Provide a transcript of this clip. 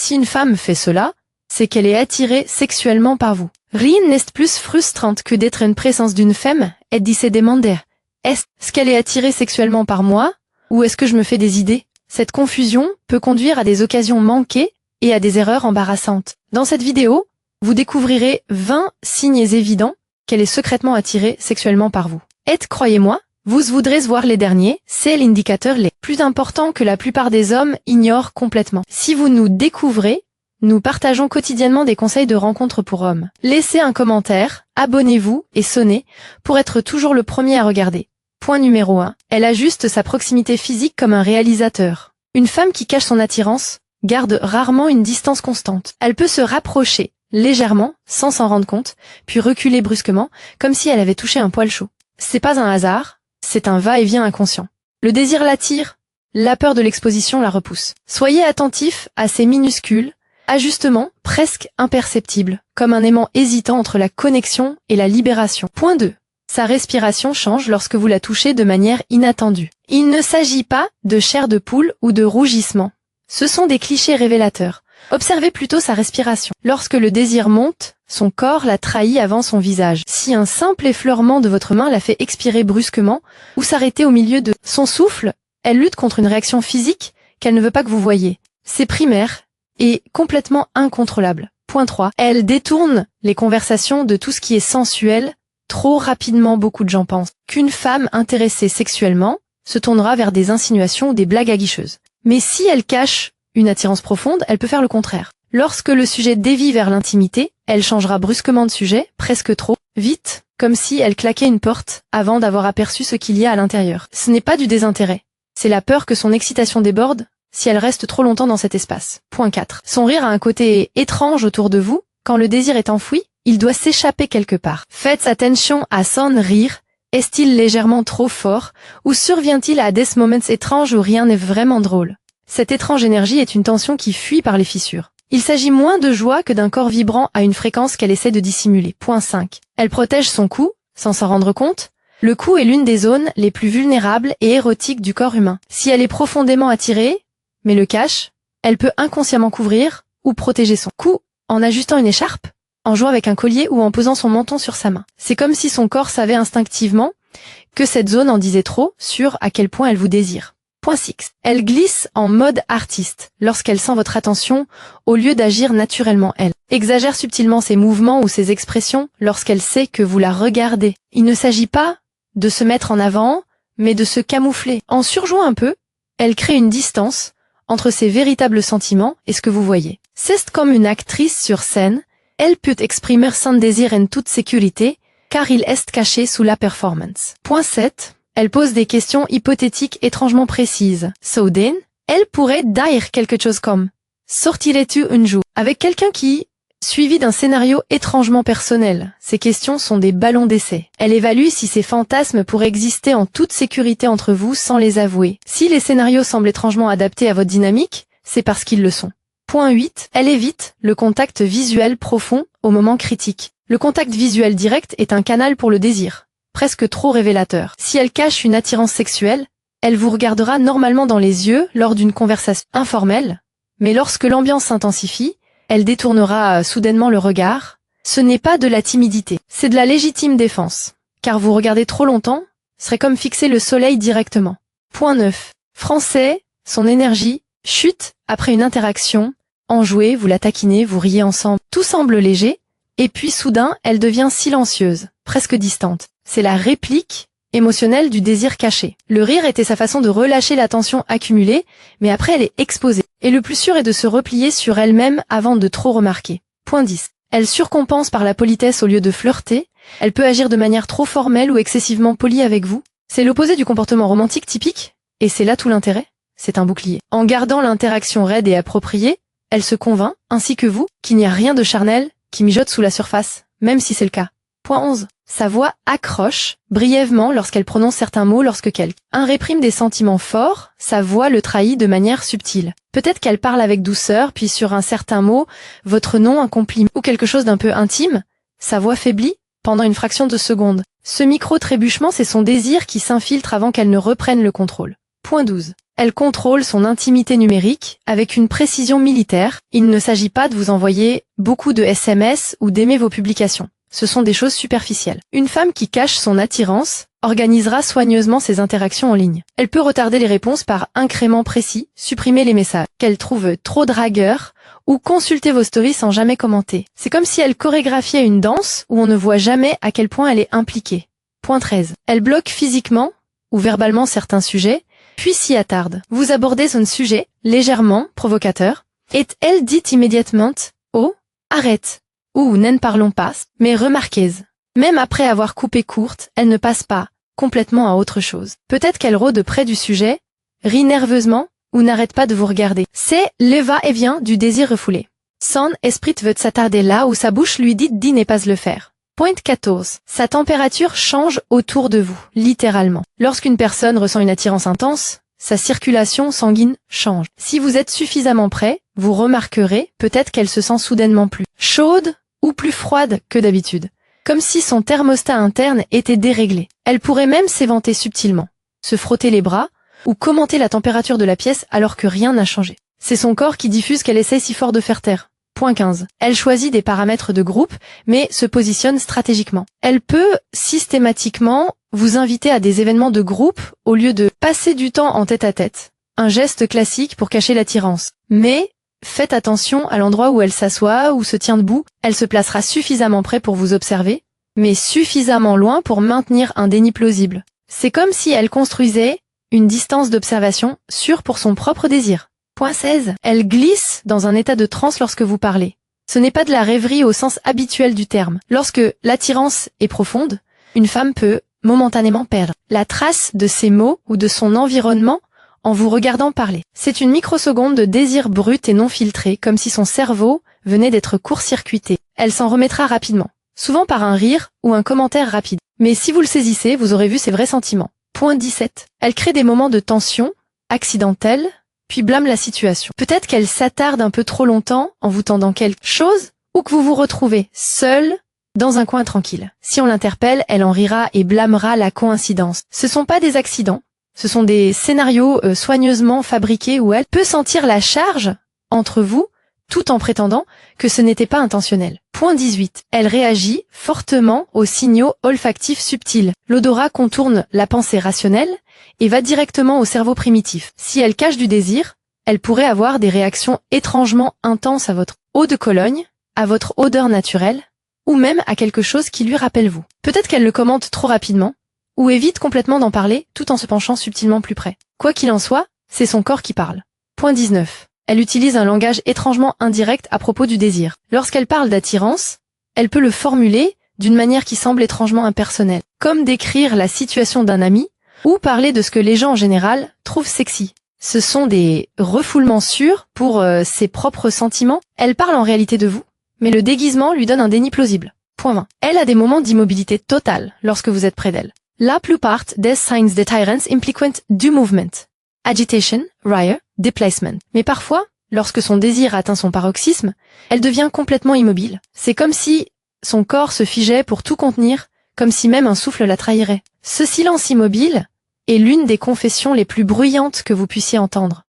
Si une femme fait cela, c'est qu'elle est attirée sexuellement par vous. Rien n'est plus frustrant que d'être en présence d'une femme et d'y se demander « Est-ce qu'elle est attirée sexuellement par moi ou est-ce que je me fais des idées ?» Cette confusion peut conduire à des occasions manquées et à des erreurs embarrassantes. Dans cette vidéo, vous découvrirez 20 signes évidents qu'elle est secrètement attirée sexuellement par vous. Et croyez-moi, vous voudrez voir les derniers, c'est l'indicateur les plus importants que la plupart des hommes ignorent complètement. Si vous nous découvrez, nous partageons quotidiennement des conseils de rencontres pour hommes. Laissez un commentaire, abonnez-vous et sonnez pour être toujours le premier à regarder. Point numéro 1. Elle ajuste sa proximité physique comme un réalisateur. Une femme qui cache son attirance garde rarement une distance constante. Elle peut se rapprocher légèrement, sans s'en rendre compte, puis reculer brusquement, comme si elle avait touché un poil chaud. C'est pas un hasard, c'est un va-et-vient inconscient. Le désir l'attire, la peur de l'exposition la repousse. Soyez attentif à ces minuscules ajustements presque imperceptibles, comme un aimant hésitant entre la connexion et la libération. Point 2. Sa respiration change lorsque vous la touchez de manière inattendue. Il ne s'agit pas de chair de poule ou de rougissement. Ce sont des clichés révélateurs. Observez plutôt sa respiration. Lorsque le désir monte, son corps la trahit avant son visage. Si un simple effleurement de votre main la fait expirer brusquement ou s'arrêter au milieu de son souffle, elle lutte contre une réaction physique qu'elle ne veut pas que vous voyiez. C'est primaire et complètement incontrôlable. Point 3. Elle détourne les conversations de tout ce qui est sensuel. Trop rapidement, beaucoup de gens pensent qu'une femme intéressée sexuellement se tournera vers des insinuations ou des blagues aguicheuses. Mais si elle cache une attirance profonde, elle peut faire le contraire. Lorsque le sujet dévie vers l'intimité, elle changera brusquement de sujet, presque trop, vite, comme si elle claquait une porte avant d'avoir aperçu ce qu'il y a à l'intérieur. Ce n'est pas du désintérêt. C'est la peur que son excitation déborde si elle reste trop longtemps dans cet espace. Point 4. Son rire a un côté étrange autour de vous. Quand le désir est enfoui, il doit s'échapper quelque part. Faites attention à son rire. Est-il légèrement trop fort ou survient-il à des moments étranges où rien n'est vraiment drôle? Cette étrange énergie est une tension qui fuit par les fissures. Il s'agit moins de joie que d'un corps vibrant à une fréquence qu'elle essaie de dissimuler. Point 5. Elle protège son cou, sans s'en rendre compte. Le cou est l'une des zones les plus vulnérables et érotiques du corps humain. Si elle est profondément attirée, mais le cache, elle peut inconsciemment couvrir ou protéger son cou en ajustant une écharpe, en jouant avec un collier ou en posant son menton sur sa main. C'est comme si son corps savait instinctivement que cette zone en disait trop sur à quel point elle vous désire. Point 6. Elle glisse en mode artiste lorsqu'elle sent votre attention au lieu d'agir naturellement elle. Exagère subtilement ses mouvements ou ses expressions lorsqu'elle sait que vous la regardez. Il ne s'agit pas de se mettre en avant, mais de se camoufler. En surjouant un peu, elle crée une distance entre ses véritables sentiments et ce que vous voyez. C'est comme une actrice sur scène, elle peut exprimer son désir en toute sécurité, car il est caché sous la performance. Point 7. Elle pose des questions hypothétiques étrangement précises. Soudain, elle pourrait dire quelque chose comme « Sortirais-tu un jour ?» avec quelqu'un qui, suivi d'un scénario étrangement personnel. Ces questions sont des ballons d'essai. Elle évalue si ces fantasmes pourraient exister en toute sécurité entre vous sans les avouer. Si les scénarios semblent étrangement adaptés à votre dynamique, c'est parce qu'ils le sont. Point 8. Elle évite le contact visuel profond au moment critique. Le contact visuel direct est un canal pour le désir, presque trop révélateur. Si elle cache une attirance sexuelle, elle vous regardera normalement dans les yeux lors d'une conversation informelle, mais lorsque l'ambiance s'intensifie, elle détournera soudainement le regard. Ce n'est pas de la timidité, c'est de la légitime défense, car vous regardez trop longtemps serait comme fixer le soleil directement. Point 9. Français, son énergie chute après une interaction. Enjouée, vous la taquinez, vous riez ensemble. Tout semble léger, et puis soudain, elle devient silencieuse, presque distante. C'est la réplique émotionnelle du désir caché. Le rire était sa façon de relâcher la tension accumulée, mais après elle est exposée. Et le plus sûr est de se replier sur elle-même avant de trop remarquer. Point 10. Elle surcompense par la politesse au lieu de flirter. Elle peut agir de manière trop formelle ou excessivement polie avec vous. C'est l'opposé du comportement romantique typique, et c'est là tout l'intérêt. C'est un bouclier. En gardant l'interaction raide et appropriée, elle se convainc, ainsi que vous, qu'il n'y a rien de charnel qui mijote sous la surface, même si c'est le cas. Point 11. Sa voix accroche brièvement lorsqu'elle prononce certains mots lorsque quelqu'un réprime des sentiments forts, sa voix le trahit de manière subtile. Peut-être qu'elle parle avec douceur, puis sur un certain mot, votre nom, un compliment ou quelque chose d'un peu intime, sa voix faiblit pendant une fraction de seconde. Ce micro-trébuchement, c'est son désir qui s'infiltre avant qu'elle ne reprenne le contrôle. Point 12. Elle contrôle son intimité numérique avec une précision militaire. Il ne s'agit pas de vous envoyer beaucoup de SMS ou d'aimer vos publications. Ce sont des choses superficielles. Une femme qui cache son attirance organisera soigneusement ses interactions en ligne. Elle peut retarder les réponses par incrément précis, supprimer les messages qu'elle trouve trop dragueurs ou consulter vos stories sans jamais commenter. C'est comme si elle chorégraphiait une danse où on ne voit jamais à quel point elle est impliquée. Point 13. Elle bloque physiquement ou verbalement certains sujets, puis s'y attarde. Vous abordez son sujet, légèrement provocateur, et elle dit immédiatement « Oh, arrête !» ou « N'en parlons pas », mais remarquez, même après avoir coupé courte, elle ne passe pas complètement à autre chose. Peut-être qu'elle rôde près du sujet, rit nerveusement, ou n'arrête pas de vous regarder. C'est le va-et-vient du désir refoulé. Son esprit veut s'attarder là où sa bouche lui dit n'est pas le faire. Point 14. Sa température change autour de vous, littéralement. Lorsqu'une personne ressent une attirance intense, sa circulation sanguine change. Si vous êtes suffisamment prêt, vous remarquerez peut-être qu'elle se sent soudainement plus chaude ou plus froide que d'habitude, comme si son thermostat interne était déréglé. Elle pourrait même s'éventer subtilement, se frotter les bras ou commenter la température de la pièce alors que rien n'a changé. C'est son corps qui diffuse qu'elle essaie si fort de faire taire. Point 15. Elle choisit des paramètres de groupe, mais se positionne stratégiquement. Elle peut systématiquement vous inviter à des événements de groupe au lieu de passer du temps en tête-à-tête. Un geste classique pour cacher l'attirance. Mais faites attention à l'endroit où elle s'assoit ou se tient debout. Elle se placera suffisamment près pour vous observer, mais suffisamment loin pour maintenir un déni plausible. C'est comme si elle construisait une distance d'observation sûre pour son propre désir. Point 16. Elle glisse dans un état de transe lorsque vous parlez. Ce n'est pas de la rêverie au sens habituel du terme. Lorsque l'attirance est profonde, une femme peut momentanément perdre la trace de ses mots ou de son environnement en vous regardant parler. C'est une microseconde de désir brut et non filtré, comme si son cerveau venait d'être court-circuité. Elle s'en remettra rapidement, souvent par un rire ou un commentaire rapide. Mais si vous le saisissez, vous aurez vu ses vrais sentiments. Point 17. Elle crée des moments de tension, accidentels, puis blâme la situation. Peut-être qu'elle s'attarde un peu trop longtemps en vous tendant quelque chose, ou que vous vous retrouvez seul dans un coin tranquille. Si on l'interpelle, elle en rira et blâmera la coïncidence. Ce sont pas des accidents, ce sont des scénarios soigneusement fabriqués où elle peut sentir la charge entre vous, tout en prétendant que ce n'était pas intentionnel. Point 18. Elle réagit fortement aux signaux olfactifs subtils. L'odorat contourne la pensée rationnelle et va directement au cerveau primitif. Si elle cache du désir, elle pourrait avoir des réactions étrangement intenses à votre eau de Cologne, à votre odeur naturelle, ou même à quelque chose qui lui rappelle vous. Peut-être qu'elle le commente trop rapidement, ou évite complètement d'en parler tout en se penchant subtilement plus près. Quoi qu'il en soit, c'est son corps qui parle. Point 19. Elle utilise un langage étrangement indirect à propos du désir. Lorsqu'elle parle d'attirance, elle peut le formuler d'une manière qui semble étrangement impersonnelle, comme décrire la situation d'un ami, ou parler de ce que les gens en général trouvent sexy. Ce sont des refoulements sûrs pour ses propres sentiments. Elle parle en réalité de vous, mais le déguisement lui donne un déni plausible. Point 20. Elle a des moments d'immobilité totale lorsque vous êtes près d'elle. La plupart des signs de tyrants impliquent du mouvement, agitation, rire, déplacement. Mais parfois, lorsque son désir atteint son paroxysme, elle devient complètement immobile. C'est comme si son corps se figeait pour tout contenir, comme si même un souffle la trahirait. Ce silence immobile est l'une des confessions les plus bruyantes que vous puissiez entendre.